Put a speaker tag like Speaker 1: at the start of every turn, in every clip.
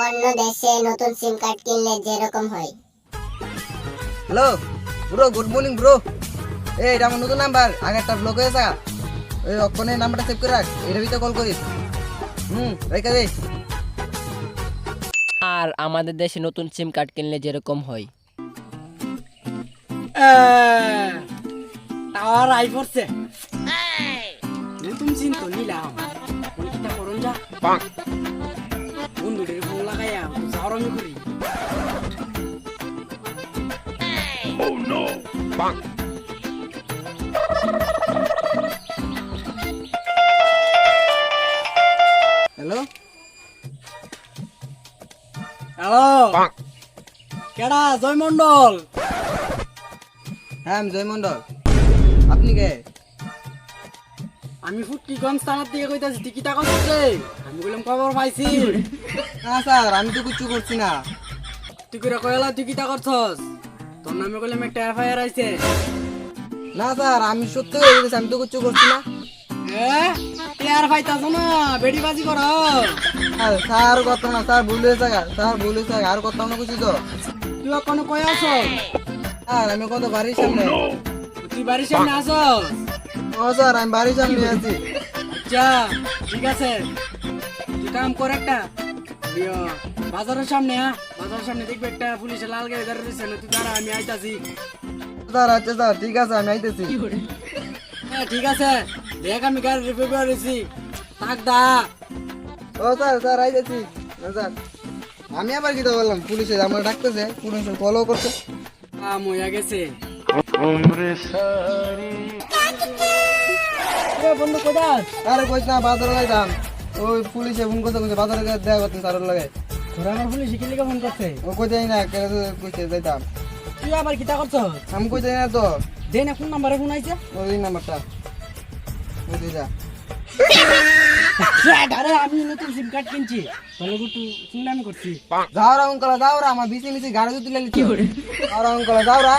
Speaker 1: অন্য দেশে নতুন সিম কার্ড কিনলে যেরকম হয়।
Speaker 2: Hello bro, good morning bro. এটা আমার নতুন নাম্বার, আগেরটা ব্লক হয়ে যা। ওই অক্ষণে নাম্বারটা সেভ করে রাখ, এটার ভিতরে কল করিস। রেখে দে।
Speaker 3: আর আমাদের দেশে নতুন সিম কার্ড কিনলে যেরকম হয়।
Speaker 4: টাওয়ার আই পড়ছে নতুন সিম তো নিলাম, পরীক্ষা করুন যা বন্ধুদের ফোন লাগাইয়া জারমি করি।
Speaker 2: হ্যালো
Speaker 4: হ্যালো, কেডা? জয় মন্ডল।
Speaker 2: হ্যাঁ আমি জয় মন্ডল। আপনি কে?
Speaker 4: আমি ফুটকিগঞ্জ থানার থেকে কইতাছি, তুই কি টাকা রে? আমি বললাম খবর পাইছি।
Speaker 2: না স্যার, আমি তো কিছু করছি না।
Speaker 4: তুই করে কইলা তুই কি টা করছস? তোর নামে কইলাম একটা এফআইআর আইছে।
Speaker 2: না স্যার, আমি সত্যি করে বলছি, আমি তো কিছু করছি না।
Speaker 4: তুই আর পাইতাছ না, বেডিবাজি কর।
Speaker 2: স্যার কথা না, স্যার ভুল হয়েছে, স্যার ভুল হয়েছে, আর কথা না কিছু তো।
Speaker 4: তুই কোনো কই আছ?
Speaker 2: স্যার আমি কত বাড়ির সামনে।
Speaker 4: তুই বাড়ির সামনে আসস?
Speaker 2: ও স্যার, আমি বাড়ির সামনে আছি।
Speaker 4: আচ্ছা ঠিক আছে, তুই কাম কর একটা বাজারের সামনে, হ্যাঁ বাজারের সামনে দেখবি একটা পুলিশের লাল গাড়ি দাঁড়িয়ে রয়েছে না, তুই দাঁড়া আমি আইতাছি।
Speaker 2: স্যার আচ্ছা স্যার, ঠিক আছে আমি আইতেছি।
Speaker 4: হ্যাঁ ঠিক আছে, দেখ আমি গাড়ি রিপেয়ার করেছি, থাক দা।
Speaker 2: ও স্যার, স্যার আইতেছি। না, স্যার আমি আবার কি তো বললাম, পুলিশে আমার ডাকতেছে, পুলিশে ফলো করছে।
Speaker 4: কাম হয়ে গেছে। বন্ধু কোথায়?
Speaker 2: আরে কইস না, বাজারে যাইতাম। ওই পুলিশে ফোন করতে কইছে বাজারে দেখা করতে স্যারের লাগে।
Speaker 4: তোরা আমার পুলিশ শিখিলি ফোন করছে?
Speaker 2: ও কই যাই না, কেন কইছে যাইতাম।
Speaker 4: তুই আবার কিতা করছ?
Speaker 2: আমি কই যাই না তো।
Speaker 4: দে না, কোন নাম্বারে ফোন আইছে?
Speaker 2: ওই নাম্বারটা ওই দিয়ে যা।
Speaker 4: আরে আমি নতুন সিম কার্ড কিনছি, তাহলে একটু চিন্তা করছি।
Speaker 2: যাও রা অঙ্কল, যাও রা, আমার বিসি মিসি গাড়ি তুলে লিখি। যাও রা অঙ্কল, যাও রা।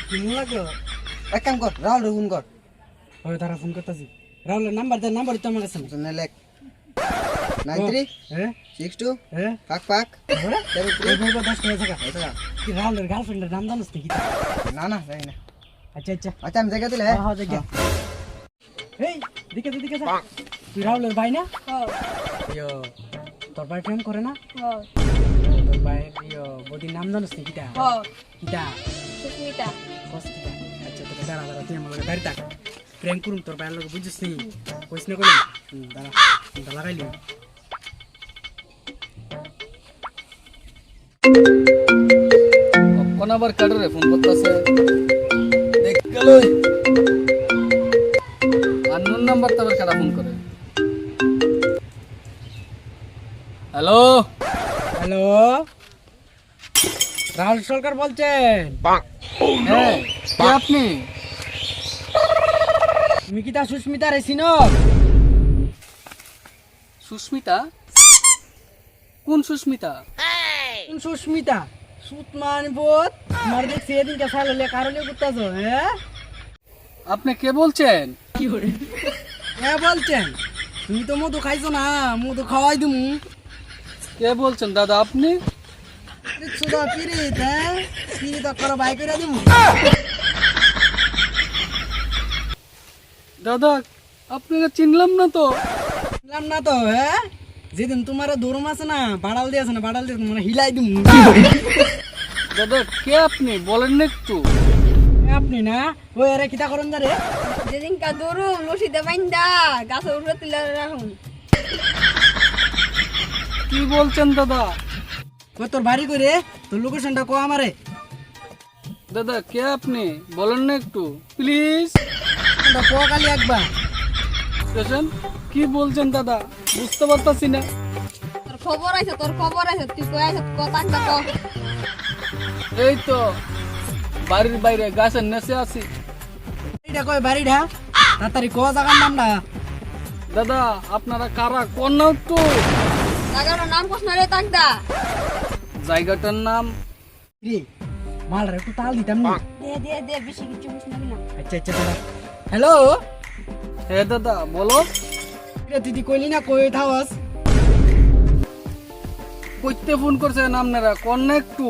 Speaker 4: কিনু লাগলো?
Speaker 2: এক কাম কর, রাহুল ফোন কর।
Speaker 4: ওই তারা ফোন করতেছি। রাহুলের নাম্বার দে, নাম্বার তো আমার কাছে না।
Speaker 2: শুনে লেখ 93
Speaker 4: হ্যাঁ
Speaker 2: 62
Speaker 4: হ্যাঁ,
Speaker 2: পাক পাক
Speaker 4: ওরে
Speaker 2: 03।
Speaker 4: 10 টাকা থাকা। কি রাহুলের গার্লফ্রেন্ডের নাম জানিস নাকি?
Speaker 2: না না জানি না।
Speaker 4: আচ্ছা আচ্ছা,
Speaker 2: আচ্ছা আমি জায়গা দিলে।
Speaker 4: হ্যাঁ দেখে। এই দিকে দিকে যা। তুই রাহুলের ভাই না? ইয়ো, তোর ভাই প্রেম করে না? তোর ভাই বদির নাম জানিস নাকি? কিটা কিটা
Speaker 5: সুস্মিতা।
Speaker 4: কস্তিটা। আচ্ছা তোকে দাঁড়া দাঁড়া, তুই আমার লগে দাঁড়িয়ে থাক, প্রেম করুম তোর ভাইয়ের লগে, বুঝছিস নি? কইস না কইলাম। দাঁড়া ফোনটা লাগাইলি।
Speaker 6: কোন আবার কাডরে ফোন করতেছে, দেখ গেল আননোন নাম্বার, তারপর কারা ফোন করে। হ্যালো
Speaker 4: হ্যালো, রাহুল সরকার বলছেন?
Speaker 6: হ্যাঁ কে আপনি?
Speaker 4: তুমি কি তা সুস্মিতা রে চিনো?
Speaker 6: সুস্মিতা? কোন সুস্মিতা?
Speaker 4: কোন সুস্মিতা? সুতমান বোধ তোমার দেখছি এদিনকে ফেলে কারণে করতেছ। হ্যাঁ
Speaker 6: আপনি কে বলছেন?
Speaker 4: হ্যাঁ বলছেন, তুমি তো মধু খাইছো না, মধু খাওয়াই দিমু।
Speaker 6: কে বলছেন দাদা আপনি?
Speaker 4: সুদা পিরিত, হ্যাঁ পিরিত করো বাই করে দিমু।
Speaker 6: দাদা আপনাকে চিনলাম না তো।
Speaker 4: বললাম না তো, হ্যাঁ যেদিন তোমার দৌড়ম আছে না, বাড়াল দিয়ে আছে না, বাড়াল দিয়ে মানে হিলাই দিমু।
Speaker 6: দাদা কে আপনি বলেন না একটু?
Speaker 4: আপনি না ওই আরে কিতা করেন না রে?
Speaker 5: যেদিন কা দৌড়ু লসিতে বাইন্দা গাছের উপরে তুলে রাখুন।
Speaker 6: কি বলছেন দাদা?
Speaker 4: ওই তোর বাড়ি করে তোর লোকেশনটা কো আমারে।
Speaker 6: দাদা কে আপনি বলেন না একটু প্লিজ।
Speaker 4: ওটা কো কালি একবার।
Speaker 6: স্টেশন কি বলছেন দাদা, বুঝতে পারতাছি না।
Speaker 5: তোর খবর আছে, তোর খবর আছে, তুই কই আছিস কথা কত?
Speaker 6: এই তো বাড়ির বাইরে গাছের নেচে আছি।
Speaker 4: এটা কই বাড়িটা? তাড়াতাড়ি কো জায়গার নামটা।
Speaker 6: দাদা আপনারা কারা কোন না একটু?
Speaker 5: জায়গাটার নাম কস না রে তাকদা।
Speaker 6: জায়গাটার নাম
Speaker 4: রে মালরে একটু তাল দিতাম না।
Speaker 5: দে দে দে, বেশি কিছু বুঝ না না।
Speaker 4: আচ্ছা আচ্ছা দাদা। হ্যালো,
Speaker 6: হে দাদা বলো।
Speaker 4: তুই কইলি না কই থাকস?
Speaker 6: কইতে ফোন করছেন আপনারা কোন না একটু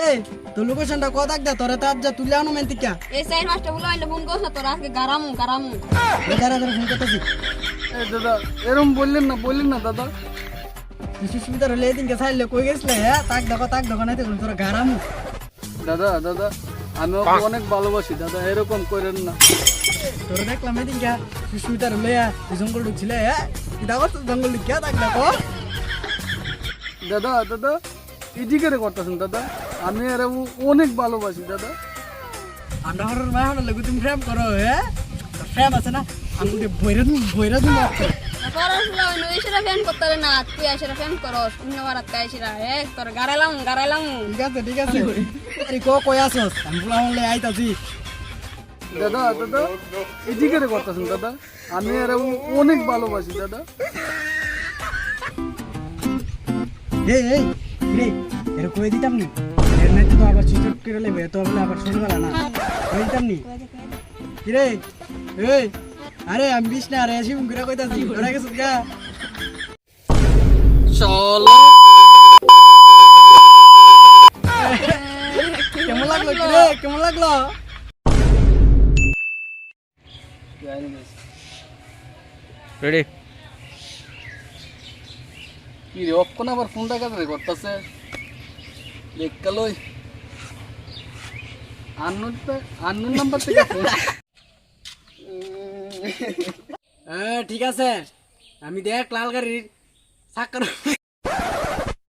Speaker 4: এই তোর লোকেশনটা কত দে তোরে তার যা তুলে আনো মেন টিকা
Speaker 5: এই সাইড মাস্টার বলে আইলে ফোন করছ তোর আজকে গারামু
Speaker 4: দাঁড়া দাঁড়া ফোন করতেছি
Speaker 6: এই দাদা এরম বললেন না দাদা
Speaker 4: সুস্মিতার হলে এদিনকে চাইলে কই গেছিলে হ্যাঁ তাক দেখো নাই তো তোর গারামু
Speaker 6: দাদা দাদা আমি ওকে অনেক ভালোবাসি দাদা এরকম করেন না
Speaker 4: তোর দেখলাম এদিনকে সুস্মিতার হলে জঙ্গল ঢুকছিলে হ্যাঁ দেখো তো জঙ্গল ঢুকিয়া তাক দেখো
Speaker 6: দাদা দাদা ইজি করে করতেছেন দাদা আমি আর ও অনেক ভালোবাসি দাদা
Speaker 4: আমরা হরের মায় হলে তুমি প্রেম করো হ্যাঁ প্রেম আছে না আমি বইরা দিন
Speaker 5: পড়াশোনা হইলো এসেরা ফ্যান করতে না তুই এসেরা ফ্যান করস অন্য বারাত কাইছিরা তোর গারাইলাম
Speaker 4: ঠিক আছে আরে কই আসছ আমি বলে আইতাছি
Speaker 6: দাদা দাদা ইজি করে করতেছেন দাদা আমি আর ও অনেক ভালোবাসি দাদা
Speaker 4: এই রে এর কই দিতাম নি এর নাই তো আবার সুযোগ করে লেবে তো বলে আবার শুরু করা না কই দিতাম নি কি রে এই আরে আমি বিশ না আরে শিবম করে কইতাছি ওরা গেছ গা
Speaker 6: চলো
Speaker 4: কেমন লাগলো কি রে কেমন লাগলো
Speaker 2: রেডি
Speaker 6: কি রে অক্ষণ আবার ফোনটা কাছে করতেছে দেখকালই আন্নুর নাম্বার থেকে ফোন
Speaker 4: হ্যাঁ ঠিক আছে আমি দেখ লাল গাড়ির চাক্কার